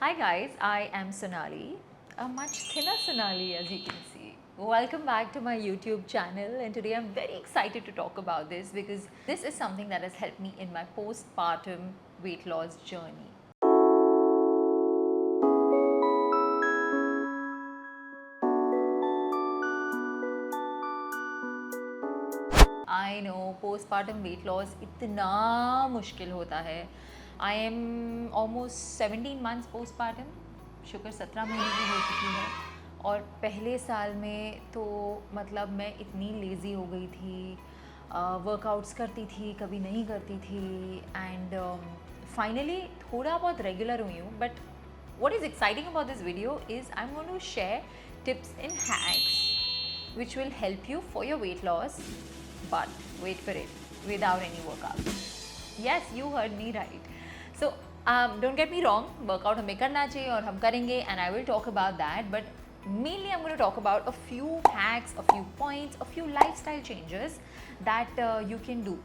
Hi guys, I am Sonali, a much thinner Sonali as you can see. Welcome back to my YouTube channel, and today I'm very excited to talk about this because this is something that has helped me in my postpartum weight loss journey. I know postpartum weight loss इतना मुश्किल होता है. I am almost 17 months postpartum, शुक्र 17 महीने की हो चुकी है. और पहले साल में तो मतलब मैं इतनी लेज़ी हो गई थी, वर्कआउट्स करती थी, कभी नहीं करती थी, एंड फाइनली थोड़ा बहुत रेगुलर हुई हूँ. But what is exciting about this video is I'm going to share tips and hacks which will help you for your weight loss, but wait for it, without any workout. Yes, you heard me right. So don't get me wrong, workout हमें करना चाहिए और हम करेंगे, and I will talk about that, but mainly I'm going to talk about a few hacks, a few points, a few lifestyle changes that you can do.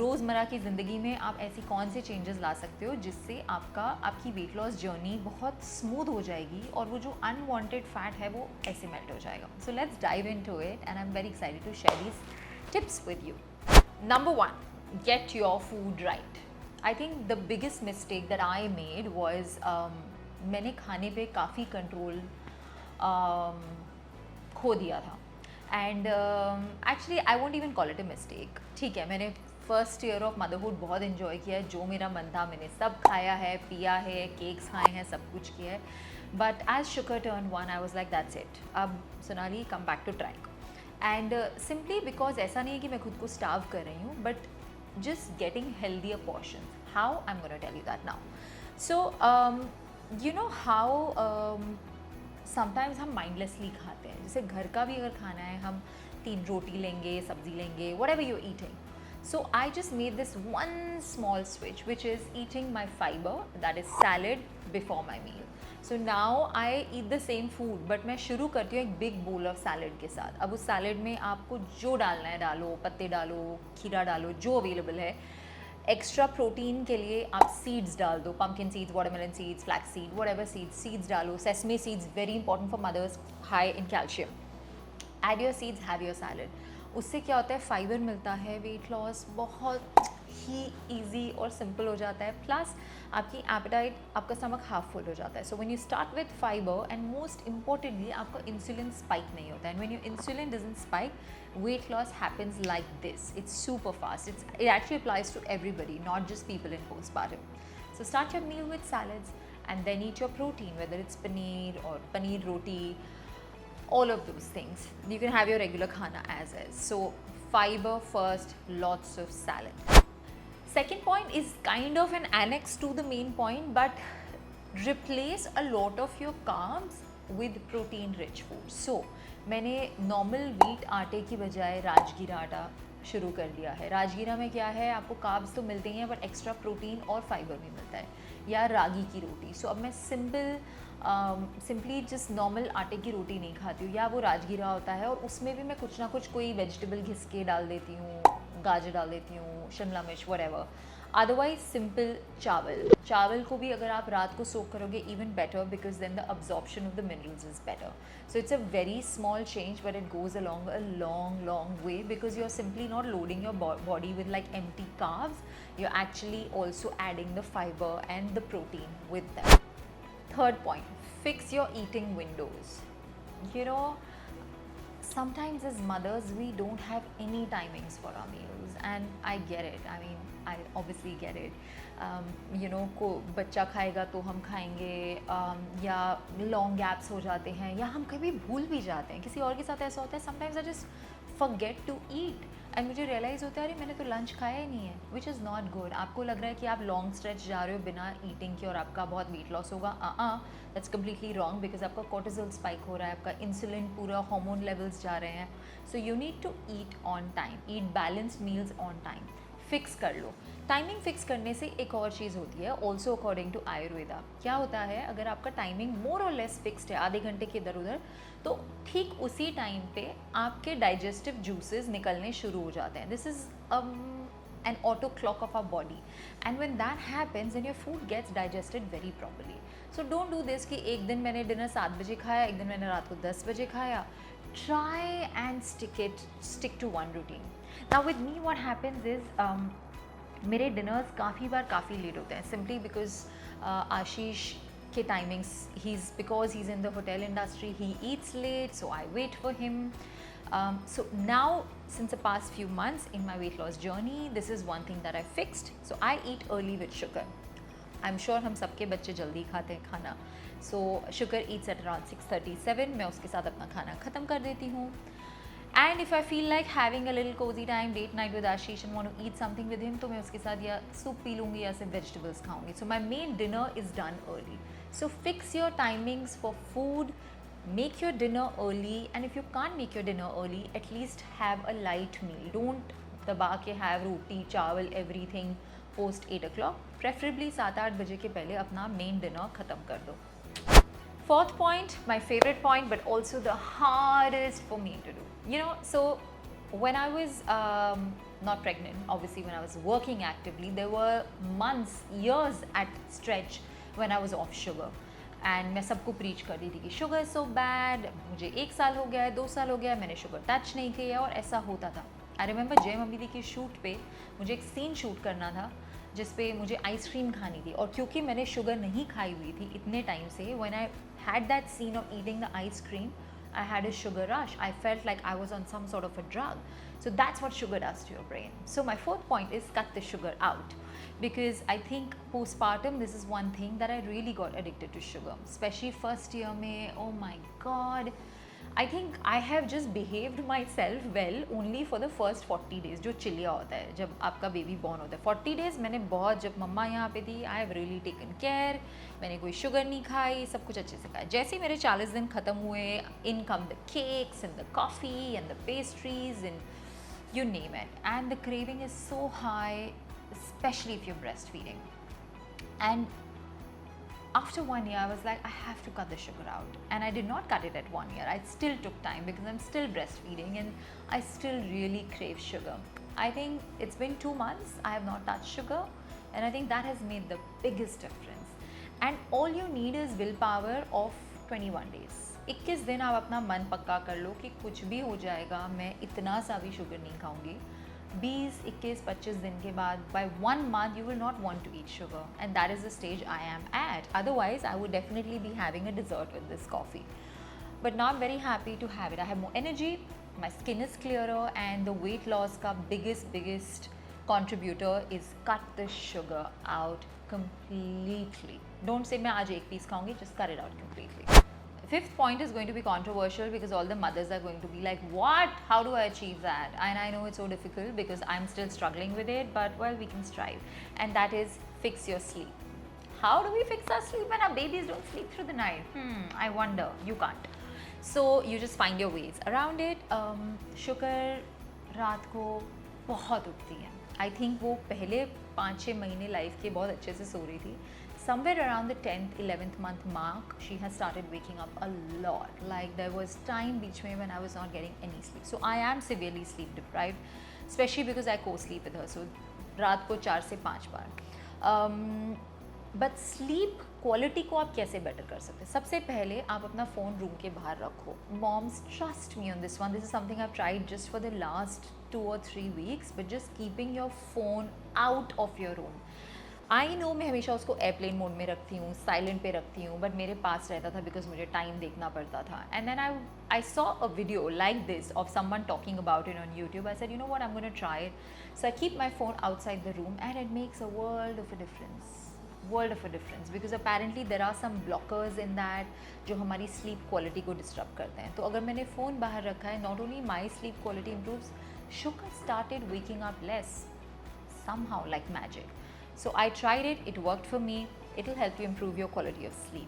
रोज़मर्रा की ज़िंदगी में आप ऐसी कौन से चेंजेस ला सकते हो जिससे आपकी वेट लॉस जर्नी बहुत स्मूथ हो जाएगी और वो जो अनवांटेड फैट है वो ऐसे मेल्ट हो जाएगा. So let's dive into it, and I am very excited to share these tips with you. Number 1, get your food right. I think the biggest mistake that I made was मैंने खाने पे काफ़ी control खो दिया था. And actually I won't even call it a mistake. ठीक है, मैंने फर्स्ट ईयर ऑफ मदरहुड बहुत इन्जॉय किया है, जो मेरा मन था मैंने सब खाया है, पिया है, केक्स खाए हैं, सब कुछ किया है. But as sugar turn 1 I was like that's it, अब Sonali come back to track. And simply because ऐसा नहीं है कि मैं खुद को स्टार्व कर रही हूँ, but just getting healthier portions. How? I'm going to tell you that now. So you know how sometimes हम mindlessly खाते हैं. जैसे घर का भी अगर खाना है, हम 3 रोटी लेंगे, सब्जी लेंगे, whatever you're eating. So I just made this one small switch, which is eating my fiber, that is salad, before my meal. So now I eat the same food, but मैं शुरू करती हूँ एक big bowl of salad के साथ. अब उस salad में आपको जो डालना है डालो, पत्ते डालो, खीरा डालो, जो अवेलेबल है. एक्स्ट्रा प्रोटीन के लिए आप सीड्स डाल दो, pumpkin seeds, watermelon seeds, flax seed, whatever seeds डालो. Sesame seeds very important for mothers, high in calcium. Add your seeds, have your salad. उससे क्या होता है, फाइबर मिलता है, वेट लॉस बहुत ही ईजी और सिंपल हो जाता है. प्लस आपकी एपेटाइट, आपका स्टमक हाफ फुल हो जाता है. So when you start with fibre, and most importantly आपका इंसुलिन स्पाइक नहीं होता है. And when your insulin doesn't spike, weight loss happens like this. It's super fast. It actually applies to everybody, not just people in postpartum. So start your meal with salads and then eat your protein, whether it's paneer or paneer roti, all of those things. You can have your regular khana as is. So fiber first, lots of salad. Second point is kind of an annex to the main point, but replace a lot of your carbs with protein rich food. So मैंने normal wheat आटे की बजाय राजगीरा आटा शुरू कर दिया है. राजगीरा में क्या है, आपको कार्ब्स तो मिलते ही हैं, बट एक्स्ट्रा प्रोटीन और फाइबर भी मिलता है. या रागी की रोटी. सो अब मैं सिंपली जस्ट नॉर्मल आटे की रोटी नहीं खाती हूँ, या वो राजगीरा होता है और उसमें भी मैं कुछ ना कुछ कोई वेजिटेबल घिस के डाल देती हूँ, गाजर डाल देती हूँ, शिमला मिर्च, व्हाटएवर. अदरवाइज सिंपल चावल को भी अगर आप रात को सोक करोगे, even better, because then the absorption of the minerals is better. So it's a very small change, but it goes along a long way, because you're simply not loading your body with like empty carbs. You're actually also adding the fiber and the protein with them. Third point, fix your eating windows. You know, sometimes as mothers we don't have any timings for our meals, and I get it. I mean, I obviously get it. You know, को बच्चा खाएगा तो हम खाएंगे, या long gaps हो जाते हैं, या हम कभी भूल भी जाते हैं. किसी और के साथ ऐसा होता है, sometimes I just forget to eat, and मुझे रियलाइज़ होता है अरे मैंने तो लंच खाया ही नहीं है, विच इज़ नॉट गुड. आपको लग रहा है कि आप लॉन्ग स्ट्रेच जा रहे हो बिना ईटिंग के और आपका बहुत वेट लॉस होगा. दैट्स कम्प्लीटली रॉन्ग, बिकॉज आपका कोर्टिसोल स्पाइक हो रहा है, आपका इंसुलिन पूरा हार्मोन लेवल्स जा रहे हैं. So you need to eat on time, eat balanced meals on time. Fix कर लो. टाइमिंग फिक्स करने से एक और चीज़ होती है, ऑल्सो अकॉर्डिंग टू आयुर्वेदा. क्या होता है, अगर आपका टाइमिंग मोर और लेस फिक्स्ड है, आधे घंटे के इधर उधर, तो ठीक उसी टाइम पे आपके डाइजेस्टिव जूसेस निकलने शुरू हो जाते हैं. This is an auto clock of our body, and when that happens then your food gets digested very properly. So don't do this कि एक दिन मैंने dinner 7 बजे खाया, एक दिन मैंने रात को 10 बजे खाया. Try and stick to one routine. Now with me what happens is मेरे डिनर्स काफ़ी बार काफ़ी लेट होते हैं, सिंपली बिकॉज आशीष के timings, because he is in the hotel industry, he eats late, so I wait for him. So now since the past few months in my weight loss journey, this is one thing that I fixed. So I eat early with sugar. I'm sure हम सबके बच्चे जल्दी खाते हैं खाना. So sugar eats at around 6:37. मैं उसके साथ अपना खाना ख़त्म कर देती हूँ. And if I feel like having a little cozy time, date night with Ashish and want to eat something with him, तो मैं उसके साथ या soup पी लूँगी या सिर्फ vegetables खाऊँगी. So my main dinner is done early. So fix your timings for food. Make your dinner early, and if you can't make your dinner early, at least have a light meal. Don't दबा के have roti, चावल, everything post 8 o'clock. Preferably 7-8 बजे के पहले अपना main dinner ख़त्म कर दो. Fourth point, my favorite point, but also the hardest for me to do. You know, so when I was not pregnant, obviously when I was working actively, there were months, years at stretch when I was off sugar. And मैं सबको preach कर रही थी कि sugar is so bad. मुझे 1 साल हो गया है, 2 साल हो गया है, मैंने शुगर टच नहीं किया, और ऐसा होता था. आई रिमेंबर जय मम्मी दी की शूट पे मुझे एक सीन शूट करना था जिस पे मुझे आइसक्रीम खानी थी, और क्योंकि मैंने शुगर नहीं खाई हुई थी इतने टाइम से, when I had that scene of eating the ice cream, I had a sugar rush. I felt like I was on some sort of a drug. So that's what sugar does to your brain. So my fourth point is cut the sugar out, because I think postpartum, this is one thing that I really got addicted to sugar, especially first year mein. Oh my god, I think I have just behaved myself well only for the first 40 days, जो चिलिया होता है जब आपका baby born होता है. 40 days मैंने बहुत, जब मम्मा यहाँ पे थी, I have really taken care. मैंने कोई शुगर नहीं खाई, सब कुछ अच्छे से खाया. जैसे ही मेरे 40 दिन ख़त्म हुए, in come the cakes and the coffee and the pastries and you name it, and the craving is so high, especially if you're breastfeeding. And after 1 year, I was like, I have to cut the sugar out. And I did not cut it at 1 year. I still took time because I'm still breastfeeding and I still really crave sugar. I think it's been 2 months, I have not touched sugar, and I think that has made the biggest difference. And all you need is willpower of 21 days. 21 दिन आप अपना मन पक्का कर लो कि कुछ भी हो जाएगा, मैं इतना सा भी शुगर नहीं खाऊंगी. 20, 21, 25 दिन के बाद, by 1 month you will not want to eat sugar, and that is the stage I am at. Otherwise I would definitely be having a dessert with this coffee, but now I'm very happy to have it. I have more energy, my skin is clearer, and the weight loss ka biggest contributor is cut the sugar out completely. Don't say मैं आज एक piece खाऊंगी, just cut it out completely. Fifth point is going to be controversial because all the mothers are going to be like, what? How do I achieve that? And I know it's so difficult because I'm still struggling with it, but well, we can strive. And that is fix your sleep. How do we fix our sleep when our babies don't sleep through the night? I wonder. You can't. So you just find your ways around it. Sugar रात को बहुत उठती है. I think वो पहले 5-6 महीने life के बहुत अच्छे से सो रही थी. Somewhere around the 10th, 11th month mark, she has started waking up a lot. Like there was time between when I was not getting any sleep. So I am severely sleep deprived, especially because I co-sleep with her. So रात को 4 से 5 बार. But sleep quality को आप कैसे better कर सकते हैं? सबसे पहले आप अपना फ़ोन रूम के बाहर रखो. Moms, trust me on this one. This is something I've tried just for the last 2 or 3 weeks, but just keeping your phone out of your room. I know मैं हमेशा उसको एयरप्लेन मोड में रखती हूँ, silent पे रखती हूँ, but मेरे पास रहता था बिकॉज मुझे टाइम देखना पड़ता था. And then I saw a video like this of someone talking about it on YouTube. I said, you know what, I am gonna try it. So I keep my phone outside the room and it makes a world of a difference because apparently there are some blockers in that जो हमारी sleep quality को disturb करते हैं. तो अगर मैंने phone बाहर रखा है, not only my sleep quality improves, sugar started waking up less somehow like magic. So I tried it, it worked for me. It will help you improve your quality of sleep.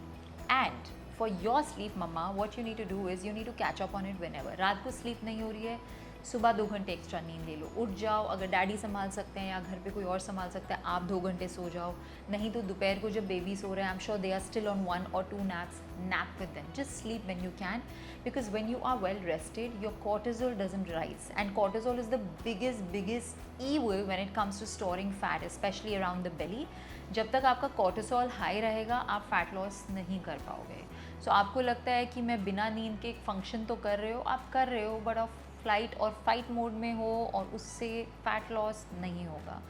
And for your sleep, mama, what you need to do is you need to catch up on it whenever. रात को sleep नहीं हो रही है, सुबह 2 घंटे extra नींद ले लो, उठ जाओ, अगर डैडी संभाल सकते हैं या घर पे कोई और संभाल सकता है आप 2 घंटे सो जाओ, नहीं तो दोपहर को जब बेबी सो रहे हैं I am sure they are still on 1 or 2 naps, nap with them, just sleep when you can, because when you are well rested your cortisol doesn't rise, and cortisol is the biggest evil when it comes to storing fat, especially around the belly. जब तक आपका cortisol high रहेगा आप fat loss नहीं कर पाओगे. सो आपको लगता है कि मैं बिना नींद के फंक्शन तो कर रहे हो, आप कर रहे हो, बट आप फ्लाइट और फाइट मोड में हो और उससे फैट लॉस नहीं होगा.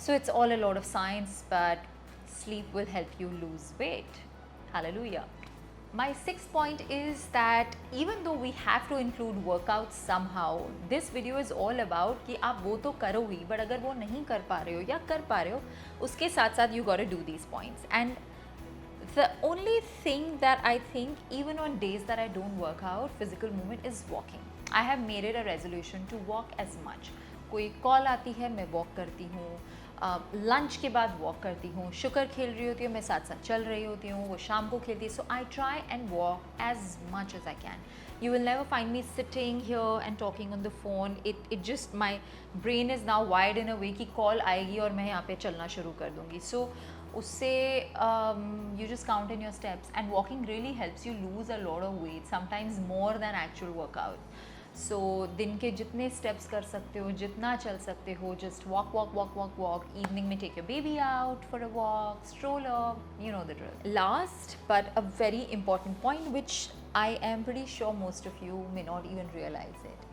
So it's all a lot of science, but sleep will help you lose weight. Hallelujah. My sixth point is that even though we have to include workouts somehow, this video is all about कि आप वो तो करो ही, but अगर वो नहीं कर पा रहे हो या कर पा रहे हो, उसके साथ साथ you gotta do these points. And the only thing that I think, even on days that I don't work out, physical movement is walking. I have made it a resolution to walk as much. कोई call आती है मैं walk करती हूँ, lunch के बाद walk करती हूँ, शुक्र खेल रही होती हूँ मैं साथ साथ चल रही होती हूँ, वो शाम को खेलती है. So I try and walk as much as I can. You will never find me sitting here and talking on the phone. It just, my brain is now wired in a way कि call आएगी और मैं यहाँ पे चलना शुरू कर दूँगी. So उससे you just count in your steps, and walking really helps you lose a lot of weight, sometimes more than actual workout. सो दिन के जितने स्टेप्स कर सकते हो, जितना चल सकते हो, just walk walk walk walk walk. Evening में take your baby out for a walk, stroller, you know the drill. Last but a very important point which I am pretty sure most of you may not even realize it.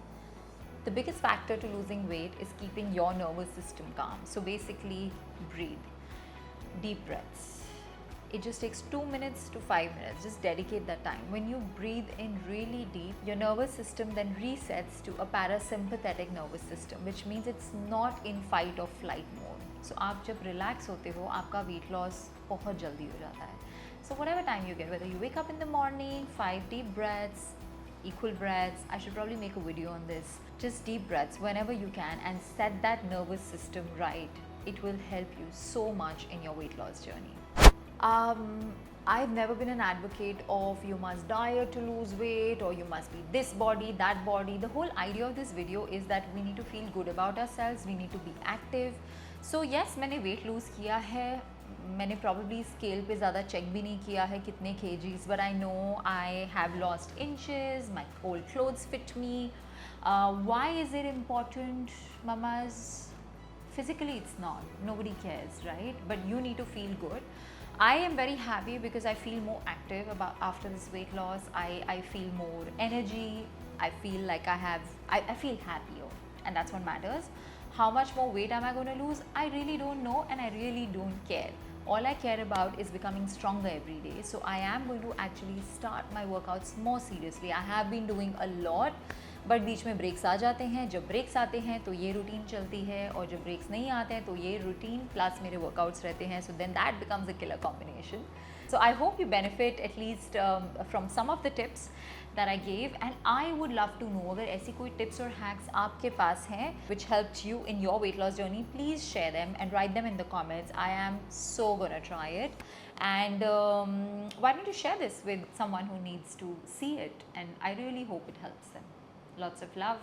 The biggest factor to losing weight is keeping your nervous system calm. So basically, breathe. Deep breaths. It just takes 2 minutes to 5 minutes. Just dedicate that time. When you breathe in really deep, your nervous system then resets to a parasympathetic nervous system, which means it's not in fight or flight mode. So आप जब relax होते हो, आपका weight loss बहुत जल्दी हो जाता है. So whatever time you get, whether you wake up in the morning, 5 deep breaths, equal breaths, I should probably make a video on this. Just deep breaths whenever you can and set that nervous system right. It will help you so much in your weight loss journey. I've never been an advocate of you must diet to lose weight or you must be this body, that body. The whole idea of this video is that we need to feel good about ourselves, we need to be active. So yes, मैंने weight lose किया है, मैंने probably scale पे ज़्यादा check भी नहीं किया है कितने kgs, but I know I have lost inches, my old clothes fit me. Why is it important, mamas? Physically it's not, nobody cares, right? But you need to feel good. I am very happy because I feel more active after this weight loss. I feel more energy, I feel like I feel happier, and that's what matters. How much more weight am I going to lose? I really don't know, and I really don't care. All I care about is becoming stronger every day. So I am going to actually start my workouts more seriously. I have been doing a lot, but बीच में breaks आ जाते हैं. जब breaks आते हैं तो ये routine चलती है, और जब ब्रेक्स नहीं आते हैं तो ये रूटीन प्लस मेरे वर्कआउट्स रहते हैं. So then that becomes a killer combination. So I hope you benefit at least from some of the tips that I gave, and I would love to know अगर ऐसी कोई tips और hacks आपके पास हैं which helped you in your weight loss journey, please share them and write them in the comments. I am so gonna try it, and why don't you share this with someone who needs to see it, and I really hope it helps them. Lots of love.